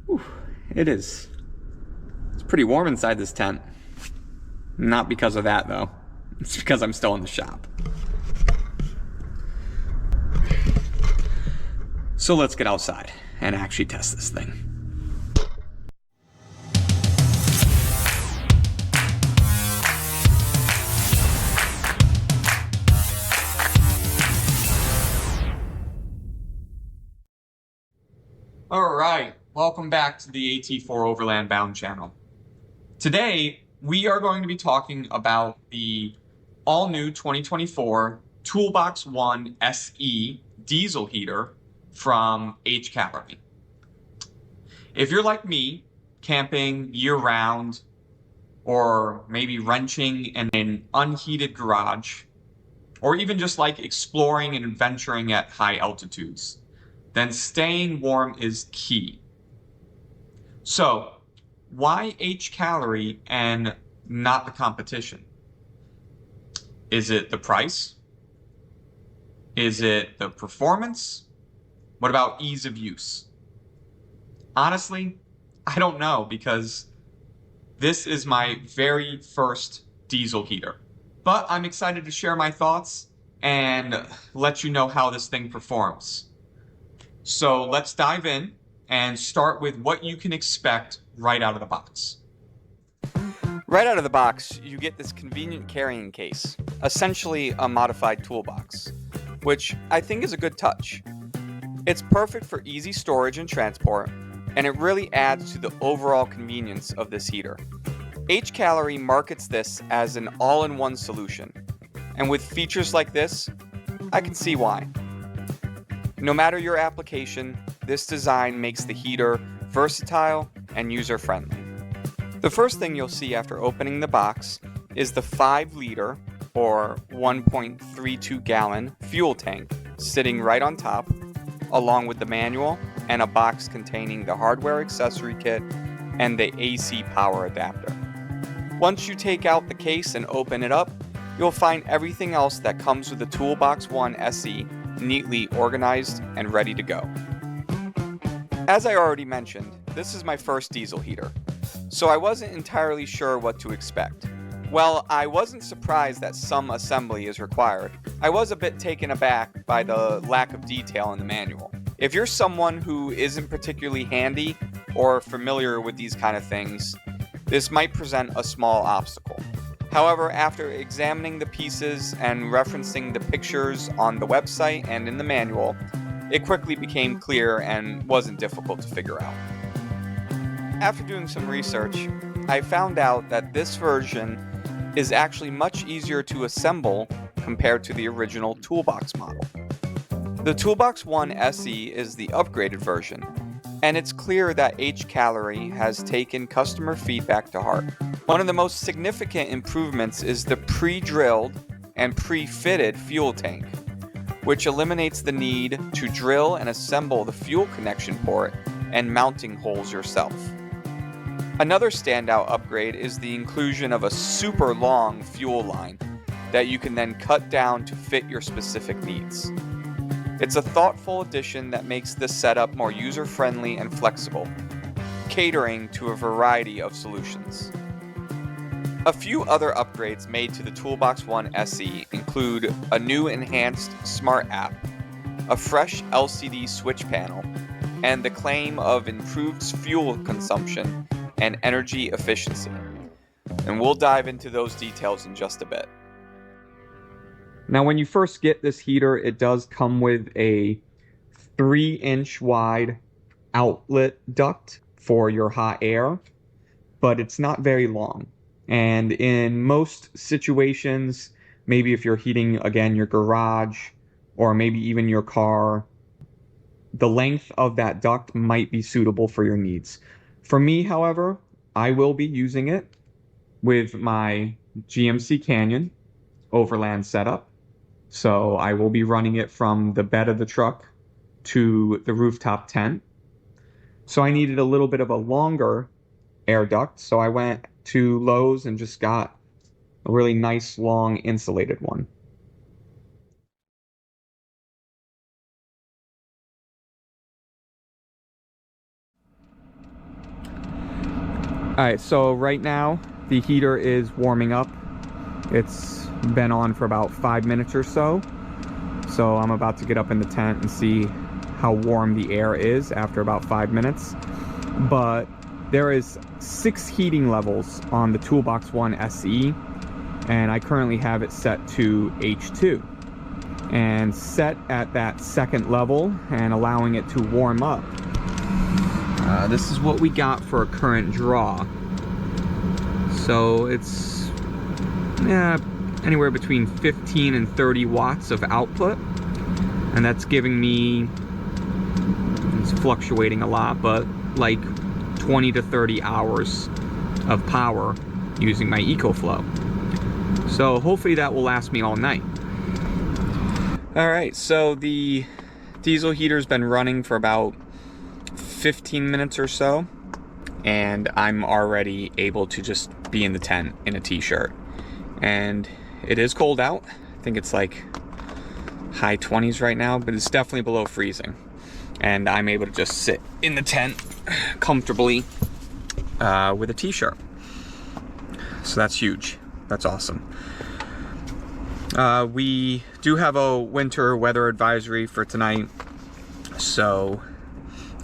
Whew, it is. It's pretty warm inside this tent. Not because of that, though. It's because I'm still in the shop. So let's get outside and actually test this thing. Alright, welcome back to the AT4 Overland Bound channel. Today, we are going to be talking about the all-new 2024 Toolbox 1 SE diesel heater from Hcalory. If you're like me, camping year-round, or maybe wrenching in an unheated garage, or even just like exploring and adventuring at high altitudes, then staying warm is key. So, why Hcalory and not the competition? Is it the price? Is it the performance? What about ease of use? Honestly, I don't know, because this is my very first diesel heater. But I'm excited to share my thoughts and let you know how this thing performs. So let's dive in and start with what you can expect right out of the box. Right out of the box, you get this convenient carrying case, essentially a modified toolbox, which I think is a good touch. It's perfect for easy storage and transport, and it really adds to the overall convenience of this heater. Hcalory markets this as an all-in-one solution, and with features like this, I can see why. No matter your application, this design makes the heater versatile and user-friendly. The first thing you'll see after opening the box is the 5-liter or 1.32 gallon fuel tank sitting right on top, along with the manual and a box containing the hardware accessory kit and the AC power adapter. Once you take out the case and open it up, you'll find everything else that comes with the Toolbox 1 SE neatly organized and ready to go. As I already mentioned, this is my first diesel heater, so I wasn't entirely sure what to expect. While I wasn't surprised that some assembly is required, I was a bit taken aback by the lack of detail in the manual. If you're someone who isn't particularly handy or familiar with these kind of things, this might present a small obstacle. However, after examining the pieces and referencing the pictures on the website and in the manual, it quickly became clear and wasn't difficult to figure out. After doing some research, I found out that this version is actually much easier to assemble compared to the original Toolbox model. The Toolbox 1 SE is the upgraded version, and it's clear that Hcalory has taken customer feedback to heart. One of the most significant improvements is the pre-drilled and pre-fitted fuel tank, which eliminates the need to drill and assemble the fuel connection port and mounting holes yourself. Another standout upgrade is the inclusion of a super long fuel line that you can then cut down to fit your specific needs. It's a thoughtful addition that makes this setup more user-friendly and flexible, catering to a variety of solutions. A few other upgrades made to the Toolbox 1 SE include a new enhanced smart app, a fresh LCD switch panel, and the claim of improved fuel consumption and energy efficiency. And we'll dive into those details in just a bit. Now, when you first get this heater, it does come with a 3-inch wide outlet duct for your hot air, but it's not very long. And in most situations, maybe if you're heating, again, your garage or maybe even your car, the length of that duct might be suitable for your needs. For me, however, I will be using it with my GMC Canyon Overland setup. So I will be running it from the bed of the truck to the rooftop tent. So I needed a little bit of a longer air duct, so I went to Lowe's and just got a really nice long insulated one. Alright, so right now the heater is warming up. It's been on for about 5 minutes or so. So I'm about to get up in the tent and see how warm the air is after about 5 minutes. But there is 6 heating levels on the TB1-SE, and I currently have it set to H2. And set at that second level and allowing it to warm up. This is what we got for a current draw. So it's anywhere between 15 and 30 watts of output, and that's giving me, it's fluctuating a lot, but like 20 to 30 hours of power using my EcoFlow. So hopefully that will last me all night. All right, so the diesel heater's been running for about 15 minutes or so, and I'm already able to just be in the tent in a t-shirt. And it is cold out. I think it's like high 20s right now, but it's definitely below freezing. And I'm able to just sit in the tent comfortably with a t-shirt. So that's huge. That's awesome. We do have a winter weather advisory for tonight, so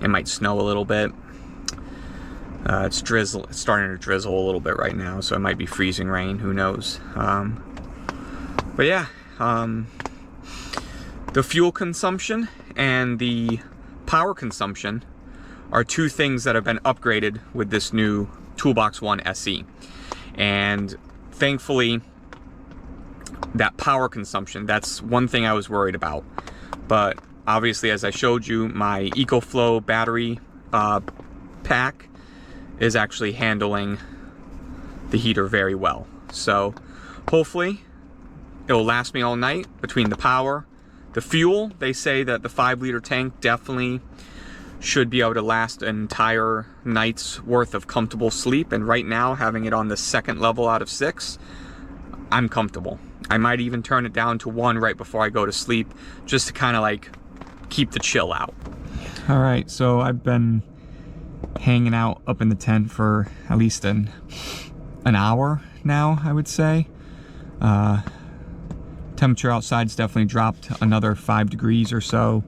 it might snow a little bit. It's starting to drizzle a little bit right now, so it might be freezing rain, who knows. But yeah, the fuel consumption and the power consumption are 2 things that have been upgraded with this new TB1-SE. And thankfully, that power consumption, that's one thing I was worried about. But obviously, as I showed you, my EcoFlow battery pack is actually handling the heater very well. So hopefully it will last me all night between the power, the fuel. They say that the 5-liter tank definitely should be able to last an entire night's worth of comfortable sleep. And right now, having it on the second level out of 6, I'm comfortable. I might even turn it down to 1 right before I go to sleep, just to kind of like keep the chill out. All right, so I've been hanging out up in the tent for at least an hour now, I would say. Temperature outside's definitely dropped another 5 degrees or so.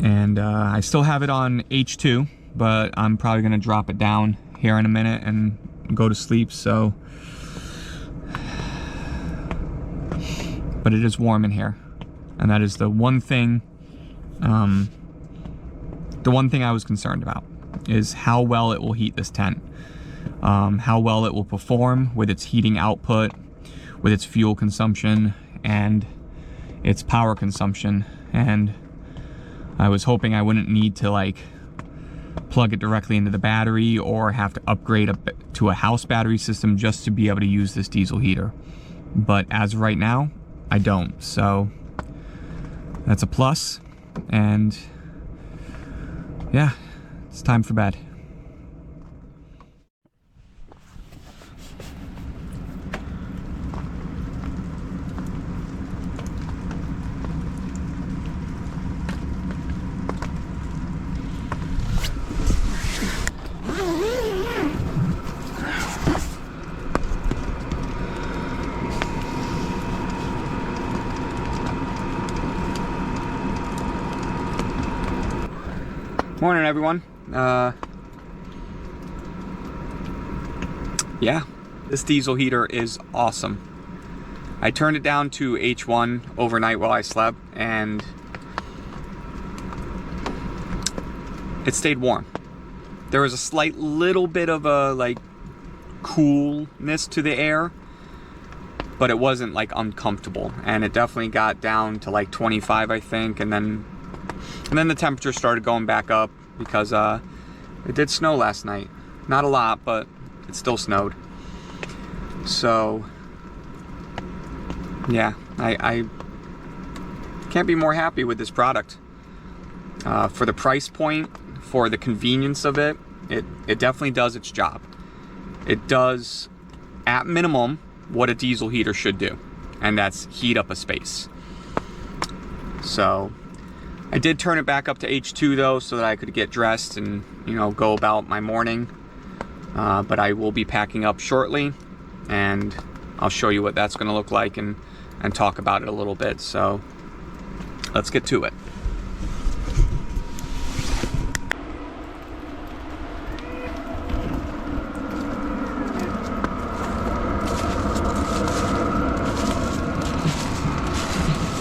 And I still have it on H2, but I'm probably gonna drop it down here in a minute and go to sleep, so. But it is warm in here, and that is the one thing I was concerned about, is how well it will heat this tent, how well it will perform with its heating output, with its fuel consumption, and its power consumption. And I was hoping I wouldn't need to like plug it directly into the battery or have to upgrade to a house battery system just to be able to use this diesel heater. But as of right now, I don't, so that's a plus. And yeah, it's time for bed. Morning, everyone. Yeah, this diesel heater is awesome. I turned it down to H1 overnight while I slept, and it stayed warm. There was a slight little bit of a like coolness to the air, but it wasn't like uncomfortable, and it definitely got down to like 25, I think, and then the temperature started going back up because it did snow last night. Not a lot, but it still snowed. So yeah, I can't be more happy with this product. For the price point, for the convenience of it, it definitely does its job. It does, at minimum, what a diesel heater should do, and that's heat up a space. So I did turn it back up to H2 though, so that I could get dressed and, you know, go about my morning. but I will be packing up shortly, and I'll show you what that's going to look like and talk about it a little bit. So let's get to it.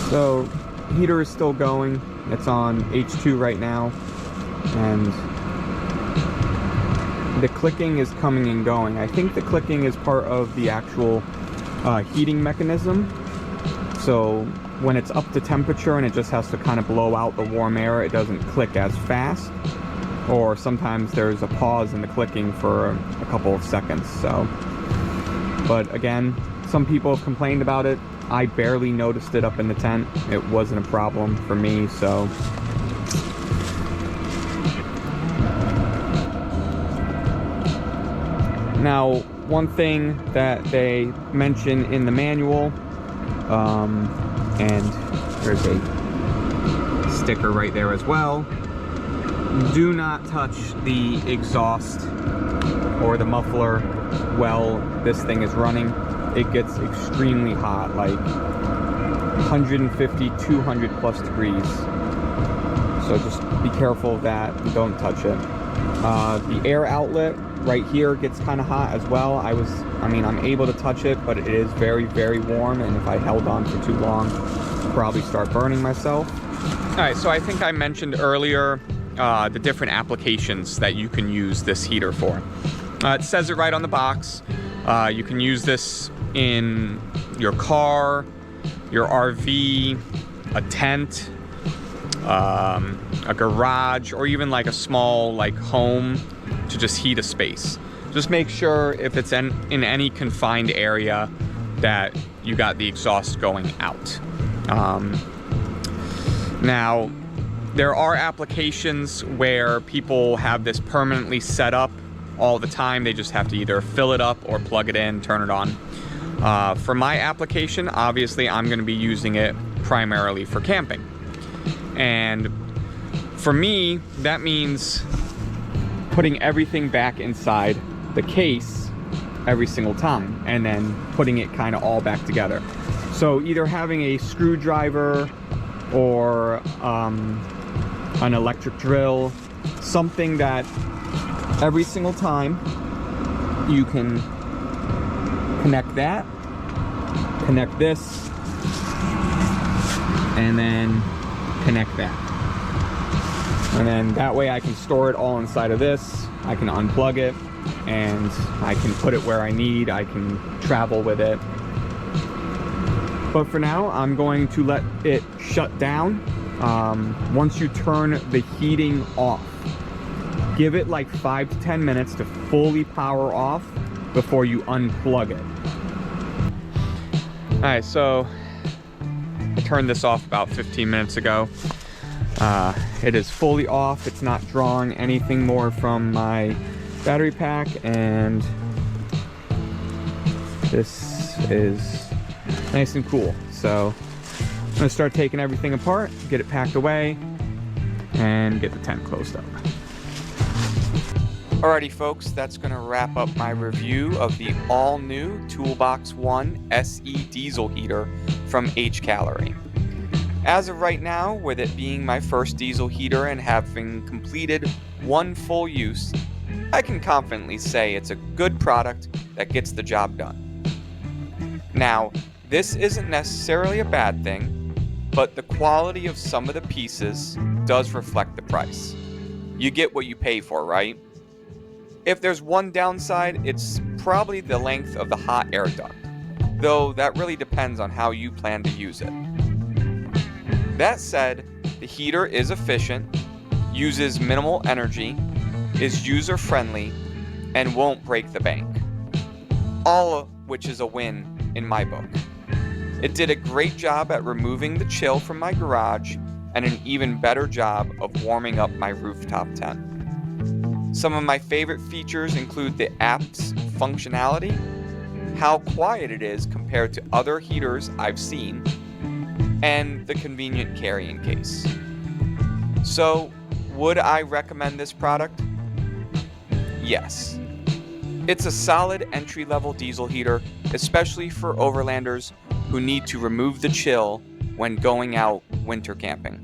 So heater is still going. It's on H2 right now, and the clicking is coming and going. I think the clicking is part of the actual heating mechanism. So when it's up to temperature and it just has to kind of blow out the warm air, it doesn't click as fast. Or sometimes there's a pause in the clicking for a couple of seconds. So, but again, some people have complained about it. I barely noticed it up in the tent. It wasn't a problem for me, so. Now, one thing that they mention in the manual, and there's a sticker right there as well, do not touch the exhaust or the muffler while this thing is running. It gets extremely hot, like 150, 200 plus degrees. So just be careful of that, don't touch it. The air outlet right here gets kind of hot as well. I'm able to touch it, but it is very, very warm, and if I held on for too long, I'd probably start burning myself. All right, so I think I mentioned earlier the different applications that you can use this heater for. It says it right on the box. You can use this in your car, your RV, a tent, a garage, or even like a small home to just heat a space. Just make sure if it's in any confined area that you got the exhaust going out. Now, there are applications where people have this permanently set up all the time. They just have to either fill it up or plug it in, turn it on. For my application, obviously I'm going to be using it primarily for camping. And for me, that means putting everything back inside the case every single time and then putting it kind of all back together. So either having a screwdriver or an electric drill, something that every single time you can connect that, connect this, and then connect that. And then that way I can store it all inside of this. I can unplug it and I can put it where I need. I can travel with it. But for now, I'm going to let it shut down. Once you turn the heating off, give it like 5 to 10 minutes to fully power off before you unplug it. All right, so I turned this off about 15 minutes ago. It is fully off. It's not drawing anything more from my battery pack, and this is nice and cool. So I'm gonna start taking everything apart, get it packed away, and get the tent closed up. Alrighty folks, that's gonna wrap up my review of the all-new TB1-SE diesel heater from Hcalory. As of right now, with it being my first diesel heater and having completed one full use, I can confidently say it's a good product that gets the job done. Now, this isn't necessarily a bad thing, but the quality of some of the pieces does reflect the price. You get what you pay for, right? If there's one downside, it's probably the length of the hot air duct, though that really depends on how you plan to use it. That said, the heater is efficient, uses minimal energy, is user-friendly, and won't break the bank. All of which is a win in my book. It did a great job at removing the chill from my garage and an even better job of warming up my rooftop tent. Some of my favorite features include the app's functionality, how quiet it is compared to other heaters I've seen, and the convenient carrying case. So, would I recommend this product? Yes. It's a solid entry-level diesel heater, especially for overlanders who need to remove the chill when going out winter camping.